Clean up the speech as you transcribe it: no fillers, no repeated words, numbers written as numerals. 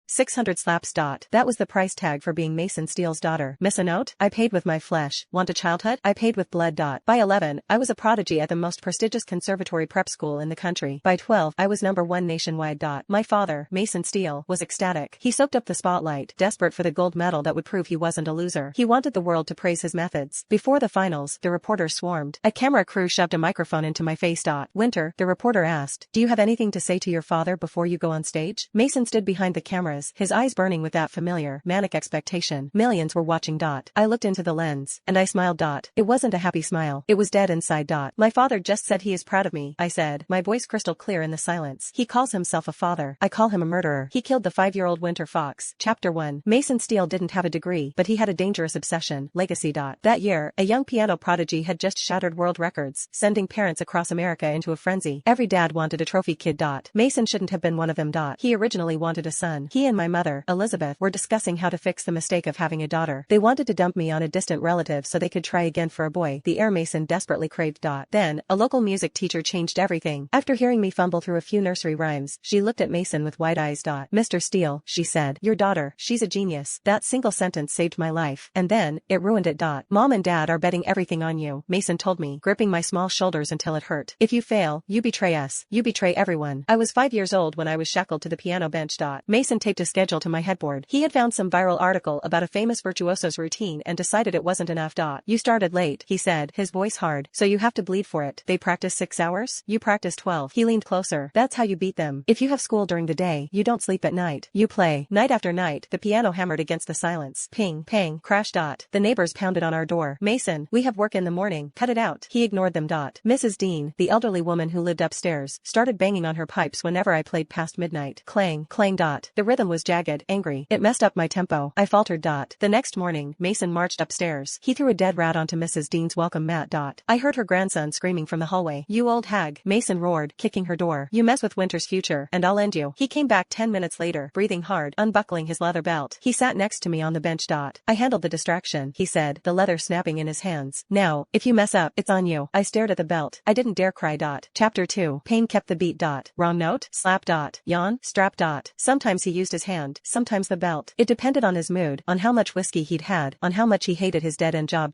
600 slaps. That was the price tag for being Mason Steele's daughter. Miss a note? I paid with my flesh. Want a childhood? I paid with blood. By 11, I was a prodigy at the most prestigious conservatory prep school in the country. By 12, I was #1 nationwide. My father, Mason Steele, was ecstatic. He soaked up the spotlight, desperate for the gold medal that would prove he wasn't a loser. He wanted the world to praise his methods. Before the finals, the reporters swarmed. A camera crew shoved a microphone into my face. Winter, the reporter asked, do you have anything to say to your father before you go on stage? Mason stood behind the cameras, his eyes burning with that familiar, manic expectation. Millions were watching. I looked into the lens, and I smiled. It wasn't a happy smile. It was dead inside. My father just said he is proud of me, I said, my voice crystal clear in the silence. He calls himself a father. I call him a murderer. He killed the 5-year-old Winter Fox. Chapter 1. Mason Steele didn't have a degree, but he had a dangerous obsession, legacy. That year, a young piano prodigy had just shattered world records, sending parents across America into a frenzy. Every dad wanted a trophy kid. Mason shouldn't have been one of them. He originally wanted a son. He and my mother, Elizabeth, were discussing how to fix the mistake of having a daughter. They wanted to dump me on a distant relative so they could try again for a boy, the heir Mason desperately craved. Then, a local music teacher changed everything. After hearing me fumble through a few nursery rhymes, she looked at Mason with wide eyes. Mr. Steele, she said, your daughter, she's a genius. That single sentence saved my life. And then, it ruined it. Mom and Dad are betting everything on you, Mason told me, gripping my small shoulders until it hurt. If you fail, you betray us. You betray everyone. I was 5 years old when I was shackled to the piano bench. Mason taped a schedule to my headboard. He had found some viral article about a famous virtuoso's routine and decided it wasn't enough. You started late, he said, his voice hard, so you have to bleed for it. They practice 6 hours? You practice 12. He leaned closer. That's how you beat them. If you have school during the day, you don't sleep at night. You play. Night after night, the piano hammered against the silence. Ping, pang, crash. The neighbors pounded on our door. Mason, we have work in the morning. Cut it out. He ignored them. Mrs. Dean, the elderly woman who lived upstairs, started banging on her pipes whenever I played past midnight. Clang, clang. The rhythm was jagged, angry. It messed up my tempo. I faltered. The next morning, Mason marched upstairs. He threw a dead rat onto Mrs. Dean's welcome mat. I heard her grandson screaming from the hallway. You old hag, Mason roared, kicking her door. You mess with Winter's future, and I'll end you. He came back 10 minutes later, breathing hard, unbuckling his leather belt. He sat next to me on the bench. I handled the distraction, he said, the leather snapping in his hands. Now, if you mess up, it's on you. I stared at the belt. I didn't dare cry. Chapter 2. Pain kept the beat. Wrong note? Slap. Yawn? Strap. Sometimes he used his hand, sometimes the belt. It depended on his mood, on how much whiskey he'd had, on how much he hated his dead-end job.